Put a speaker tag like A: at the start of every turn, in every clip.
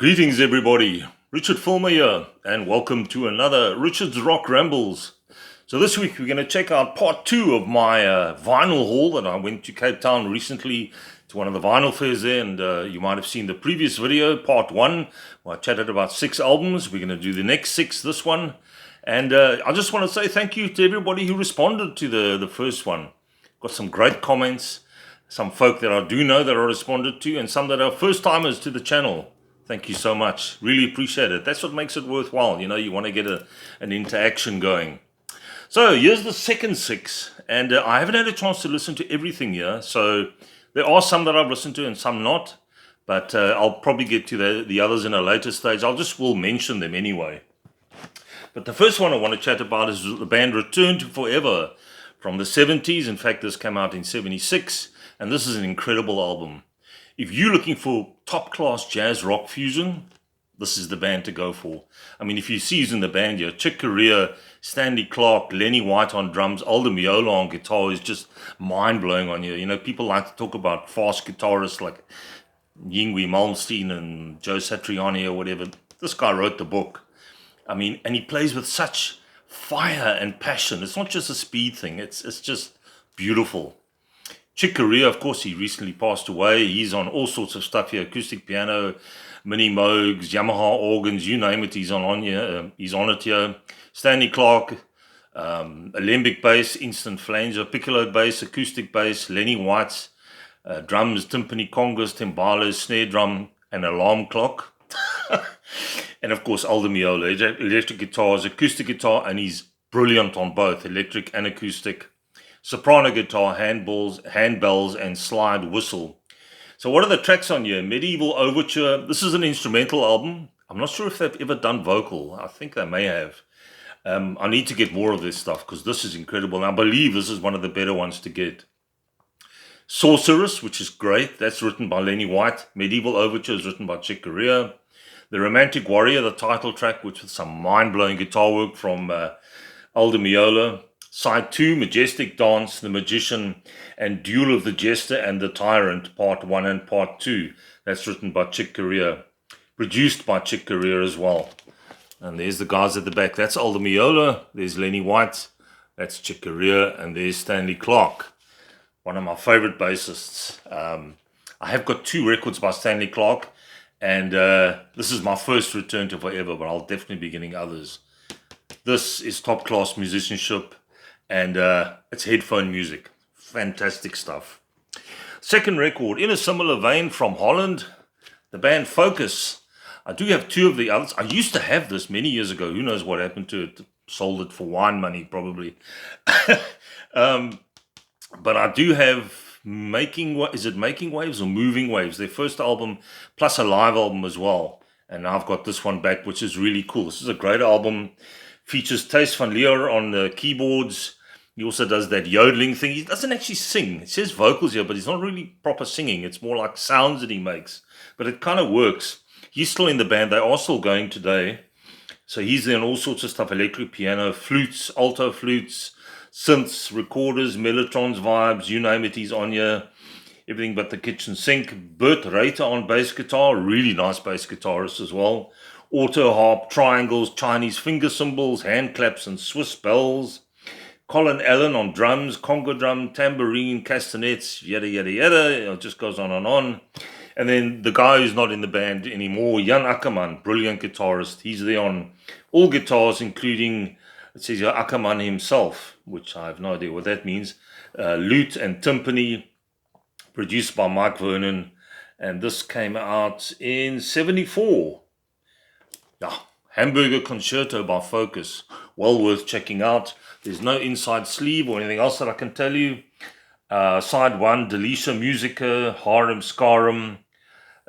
A: Greetings everybody, Richard Fulmer here, and welcome to another Richard's Rock Rambles. So this week we're going to check out part 2 of my vinyl haul that I went to Cape Town recently to one of the vinyl fairs there, and you might have seen the previous video, part 1, where I chatted about 6 albums. We're going to do the next 6 this one, and I just want to say thank you to everybody who responded to the first one. Got some great comments, some folk that I do know that I responded to, and some that are first timers to the channel. Thank you so much. Really appreciate it. That's what makes it worthwhile. You know, you want to get an interaction going. So here's the second 6. And I haven't had a chance to listen to everything here. So there are some that I've listened to and some not. But I'll probably get to the others in a later stage. Will mention them anyway. But the first one I want to chat about is the band Return to Forever from the 70s. In fact, this came out in 76. And this is an incredible album. If you're looking for top-class jazz rock fusion, this is the band to go for. I mean, if you see who's in the band here, Chick Corea, Stanley Clarke, Lenny White on drums, Aldo Meola on guitar is just mind-blowing on you. You know, people like to talk about fast guitarists like Yngwie Malmsteen and Joe Satriani or whatever. This guy wrote the book. I mean, and he plays with such fire and passion. It's not just a speed thing. It's just beautiful. Chick Corea, of course, he recently passed away. He's on all sorts of stuff here: acoustic piano, mini Moogs, Yamaha organs, you name it. He's on it here. Stanley Clarke, alembic bass, instant flanger, piccolo bass, acoustic bass, Lenny White, drums, timpani, congas, timbales, snare drum, and alarm clock. And of course, Aldo Meola, electric guitars, acoustic guitar, and he's brilliant on both electric and acoustic. Soprano guitar, handbells, and slide whistle. So what are the tracks on here? Medieval Overture. This is an instrumental album. I'm not sure if they've ever done vocal. I think they may have. I need to get more of this stuff because this is incredible. And I believe this is one of the better ones to get. Sorceress, which is great. That's written by Lenny White. Medieval Overture is written by Chick Corea. The Romantic Warrior, the title track, which with some mind-blowing guitar work from Aldo Meola. Side 2, Majestic Dance, The Magician, and Duel of the Jester and the Tyrant, Part 1 and Part 2. That's written by Chick Corea. Produced by Chick Corea as well. And there's the guys at the back. That's Aldo Meola. There's Lenny White. That's Chick Corea. And there's Stanley Clarke, one of my favorite bassists. I have got 2 records by Stanley Clarke. And this is my first Return to Forever, but I'll definitely be getting others. This is top-class musicianship. And it's headphone music. Fantastic stuff. Second record, in a similar vein, from Holland, the band Focus. I do have 2 of the others. I used to have this many years ago. Who knows what happened to it? Sold it for wine money, probably. But I do have Making Waves or Moving Waves? Their first album, plus a live album as well. And I've got this one back, which is really cool. This is a great album. Features Thijs van Leer on the keyboards. He also does that yodeling thing. He doesn't actually sing. It says vocals here, but he's not really proper singing. It's more like sounds that he makes. But it kind of works. He's still in the band. They are still going today. So he's there on all sorts of stuff. Electric piano, flutes, alto flutes, synths, recorders, mellotrons, vibes, you name it, he's on here. Everything but the kitchen sink. Bert Reiter on bass guitar. Really nice bass guitarist as well. Auto harp, triangles, Chinese finger cymbals, hand claps, and Swiss bells. Colin Allen on drums, conga drum, tambourine, castanets, yada, yada, yada. It just goes on and on. And then the guy who's not in the band anymore, Jan Akkerman, brilliant guitarist. He's there on all guitars, including, it says here, Akkerman himself, which I have no idea what that means. Lute and timpani, produced by Mike Vernon. And this came out in 74. Yeah, Hamburger Concerto by Focus. Well worth checking out. There's no inside sleeve or anything else that I can tell you. Side 1, Delicia Musica, Harem Scarum,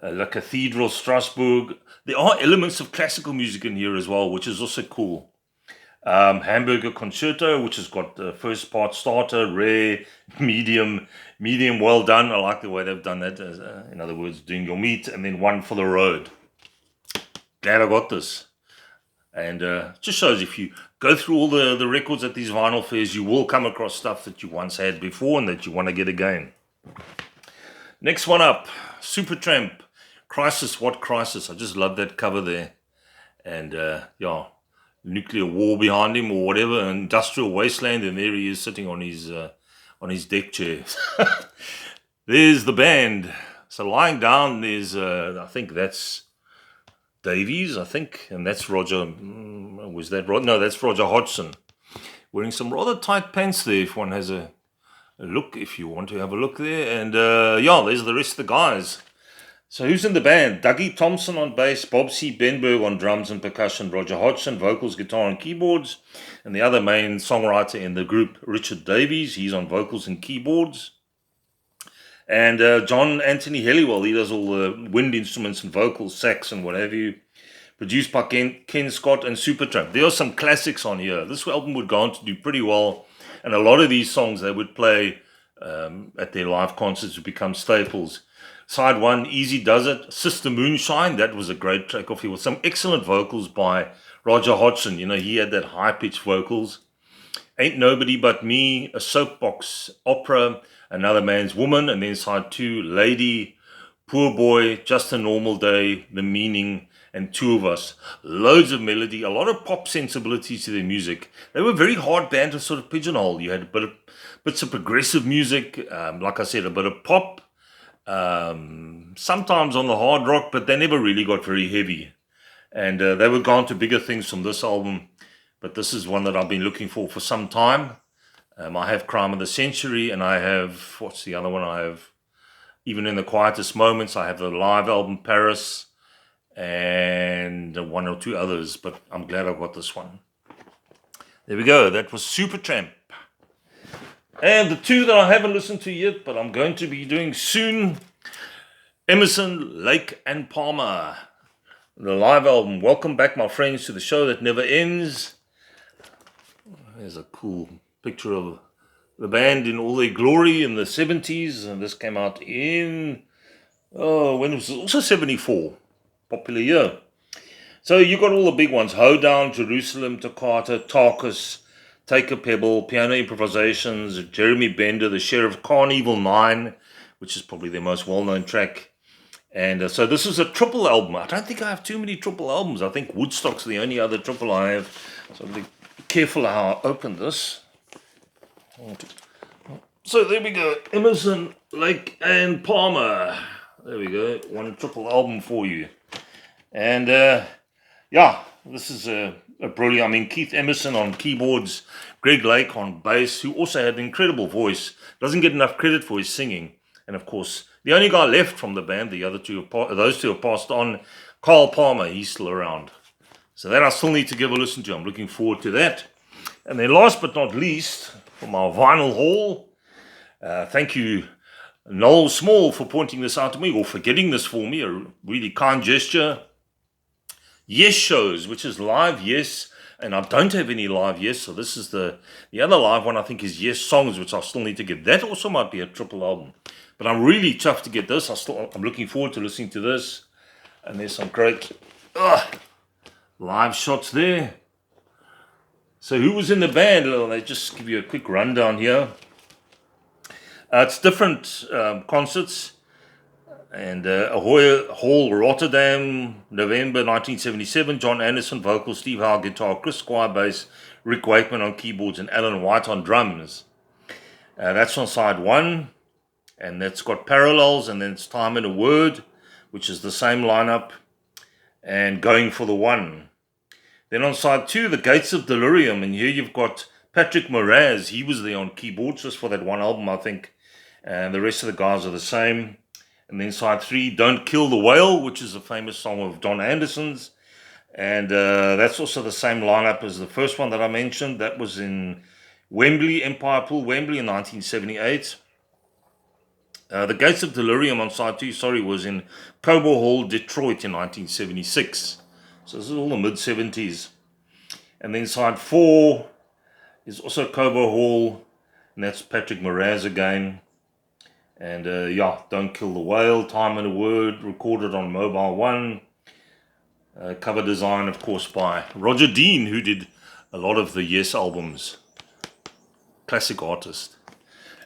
A: La Cathedral Strasbourg. There are elements of classical music in here as well, which is also cool. Hamburger Concerto, which has got the first part starter, rare, medium, well done. I like the way they've done that. In other words, doing your meat, and then one for the road. Glad I got this. And just shows if you go through all the records at these vinyl fairs, you will come across stuff that you once had before and that you want to get again. Next one up, Supertramp, Crisis, What Crisis? I just love that cover there. And yeah, nuclear war behind him or whatever, industrial wasteland, and there he is sitting on his deck chair. There's the band. So lying down, there's I think that's Davies, I think, and that's Roger. Was that Rod? No, that's Roger Hodgson, wearing some rather tight pants there. If one has a look, if you want to have a look there, and yeah, there's the rest of the guys. So who's in the band? Dougie Thompson on bass, Bob C. Benberg on drums and percussion, Roger Hodgson, vocals, guitar and keyboards, and the other main songwriter in the group, Richard Davies, he's on vocals and keyboards. And John Anthony Helliwell, he does all the wind instruments and vocals, sax and what have you. Produced by Ken Scott and Supertramp. There are some classics on here. This album would go on to do pretty well, and a lot of these songs they would play at their live concerts would become staples. Side 1, Easy Does It, Sister Moonshine, that was a great track off here with some excellent vocals by Roger Hodgson. You know, he had that high-pitched vocals. Ain't Nobody But Me, A Soapbox Opera, Another Man's Woman, and then side 2, Lady, Poor Boy, Just a Normal Day, The Meaning, and Two of Us. Loads of melody, a lot of pop sensibilities to their music. They were a very hard band to sort of pigeonhole. You had bits of progressive music, like I said, a bit of pop, sometimes on the hard rock, but they never really got very heavy. And they were gone to bigger things from this album, but this is one that I've been looking for some time. I have Crime of the Century, and I have, what's the other one I have? Even in the Quietest Moments, I have the live album Paris, and one or two others, but I'm glad I got this one. There we go, that was Supertramp. And the two that I haven't listened to yet, but I'm going to be doing soon, Emerson, Lake and Palmer, the live album. Welcome back, my friends, to the show that never ends. There's a cool picture of the band in all their glory in the 70s, and this came out in, when it was also 74, popular year. So you got all the big ones, Hoedown, Jerusalem, Toccata, Tarkus, Take a Pebble, Piano Improvisations, Jeremy Bender, The Sheriff, Carnival 9, which is probably their most well-known track. And so this is a triple album. I don't think I have too many triple albums. I think Woodstock's the only other triple I have. So be careful how I open this. So there we go. Emerson, Lake and Palmer. There we go. One triple album for you. And yeah, this is a brilliant. I mean, Keith Emerson on keyboards, Greg Lake on bass, who also had an incredible voice. Doesn't get enough credit for his singing. And of course, the only guy left from the band, the other two, those two have passed on. Carl Palmer, he's still around. So that I still need to give a listen to. I'm looking forward to that. And then last but not least, from our vinyl haul, thank you, Noel Small, for pointing this out to me, or for getting this for me, a really kind gesture. Yes Shows, which is live Yes, and I don't have any live Yes, so this is the other live one I think is Yes Songs, which I still need to get. That also might be a triple album, but I'm really chuffed to get this. I'm looking forward to listening to this, and there's some great live shots there. So who was in the band? Let's just give you a quick rundown here. It's different concerts. And Ahoy Hall, Rotterdam, November 1977. John Anderson, vocals, Steve Howe, guitar, Chris Squire, bass, Rick Wakeman on keyboards, and Alan White on drums. That's on side 1. And that's got parallels, and then it's Time in a Word, which is the same lineup, and Going for the One. Then on side 2, The Gates of Delirium, and here you've got Patrick Moraz. He was there on keyboards just for that one album, I think. And the rest of the guys are the same. And then side 3, Don't Kill the Whale, which is a famous song of Don Anderson's. And that's also the same lineup as the first one that I mentioned. That was in Wembley, Empire Pool, Wembley in 1978. The Gates of Delirium on side 2, was in Cobo Hall, Detroit in 1976. So this is all the mid-70s. And then side 4 is also Cobo Hall, and that's Patrick Moraz again. And yeah, Don't Kill the Whale, Time in a Word, recorded on Mobile One. Cover design, of course, by Roger Dean, who did a lot of the Yes albums. Classic artist.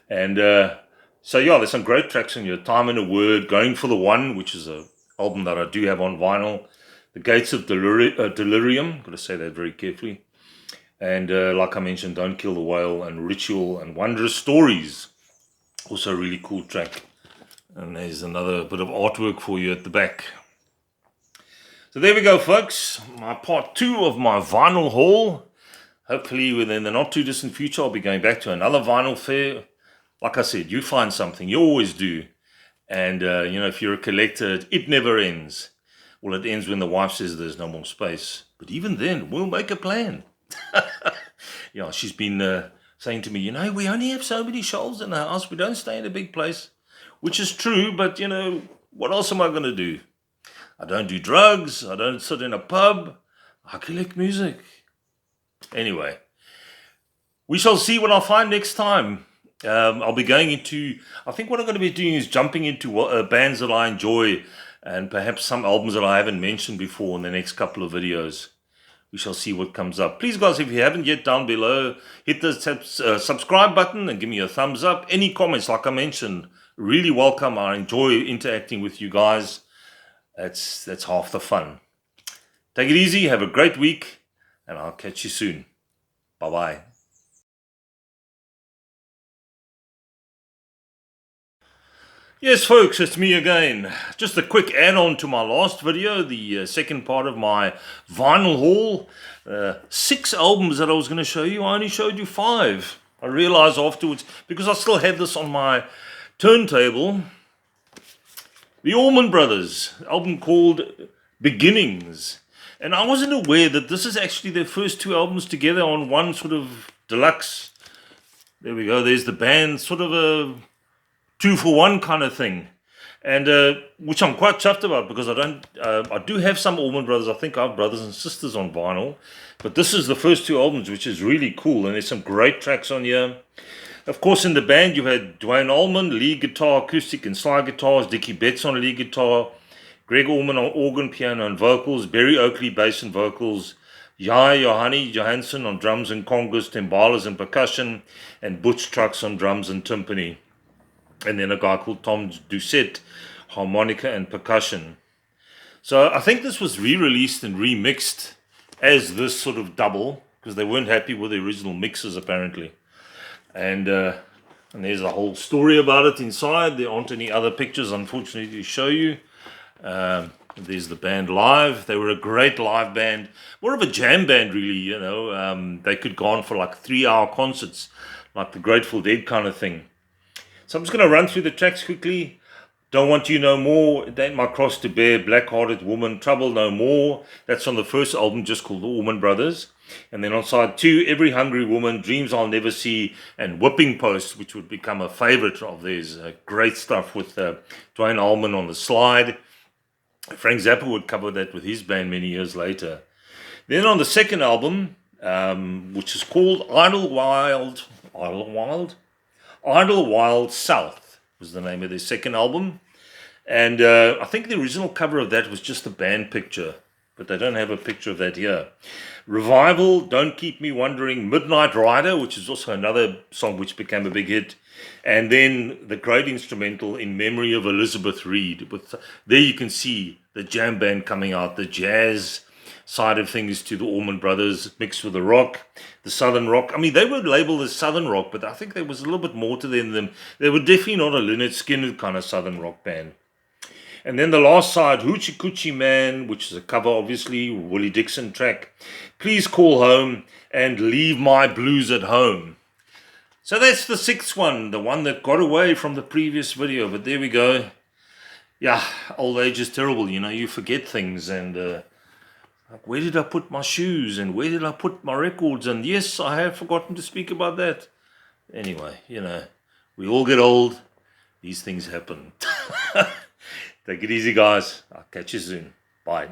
A: And so yeah, there's some great tracks in here. Time in a Word, Going for the One, which is a album that I do have on vinyl. The Gates of Delirium, got to say that very carefully. And like I mentioned, Don't Kill the Whale and Ritual and Wondrous Stories. Also a really cool track. And there's another bit of artwork for you at the back. So there we go, folks. My part 2 of my vinyl haul. Hopefully within the not too distant future, I'll be going back to another vinyl fair. Like I said, you find something. You always do. And, if you're a collector, it never ends. Well, it ends when the wife says there's no more space. But even then, we'll make a plan. She's been saying to me, we only have so many shelves in the house. We don't stay in a big place. Which is true, but, what else am I going to do? I don't do drugs. I don't sit in a pub. I collect music. Anyway, we shall see what I'll find next time. I'll be going into, I think what I'm going to be doing is jumping into bands that I enjoy and perhaps some albums that I haven't mentioned before in the next couple of videos. We shall see what comes up. Please, guys, if you haven't yet, down below, hit the subscribe button and give me a thumbs up. Any comments, like I mentioned, really welcome. I enjoy interacting with you guys. That's half the fun. Take it easy. Have a great week. And I'll catch you soon. Bye-bye. Yes, folks, it's me again. Just a quick add-on to my last video, the second part of my vinyl haul. 6 albums that I was going to show you. I only showed you 5. I realized afterwards, because I still have this on my turntable, the Allman Brothers, album called Beginnings. And I wasn't aware that this is actually their first 2 albums together on one sort of deluxe. There we go. There's the band, sort of a 2-for-1 kind of thing. And which I'm quite chuffed about, because I do have some Allman Brothers. I think I have Brothers and Sisters on vinyl. But this is the first 2 albums, which is really cool. And there's some great tracks on here. Of course, in the band, you had Duane Allman, lead guitar, acoustic and slide guitars, Dickie Betts on lead guitar, Greg Allman on organ, piano and vocals, Barry Oakley bass and vocals, Johanny Johansson on drums and congas, timbalas and percussion, and Butch Trucks on drums and timpani. And then a guy called Tom Doucette, harmonica and percussion. So I think this was re-released and remixed as this sort of double, because they weren't happy with the original mixes apparently. And there's a whole story about it inside. There aren't any other pictures, unfortunately, to show you. There's the band live. They were a great live band. More of a jam band, really, They could go on for like 3-hour concerts, like the Grateful Dead kind of thing. So I'm just going to run through the tracks quickly. Don't Want You No More, It Ain't My Cross to Bear, Black-Hearted Woman, Trouble No More. That's on the first album, just called The Allman Brothers. And then on side 2, Every Hungry Woman, Dreams I'll Never See, and Whipping Post, which would become a favorite of theirs. Great stuff with Duane Allman on the slide. Frank Zappa would cover that with his band many years later. Then on the second album, which is called Idlewild South was the name of their second album. And I think the original cover of that was just a band picture, but they don't have a picture of that here. Revival, Don't Keep Me Wondering, Midnight Rider, which is also another song which became a big hit. And then the great instrumental In Memory of Elizabeth Reed. There you can see the jam band coming out, the jazz side of things to the Allman Brothers mixed with the rock, the southern rock. I mean, they were labeled as southern rock, but I think there was a little bit more to them than they were definitely not a Lynyrd Skynyrd kind of southern rock band. And then the last side, Hoochie Coochie Man, which is a cover, obviously, Willie Dixon track, Please Call Home, and Leave My Blues at Home. So that's the 6th one, the one that got away from the previous video, but there we go. Yeah, old age is terrible, you forget things, and like, where did I put my shoes, and where did I put my records, and yes, I have forgotten to speak about that. Anyway, we all get old, these things happen. Take it easy, guys. I'll catch you soon. Bye.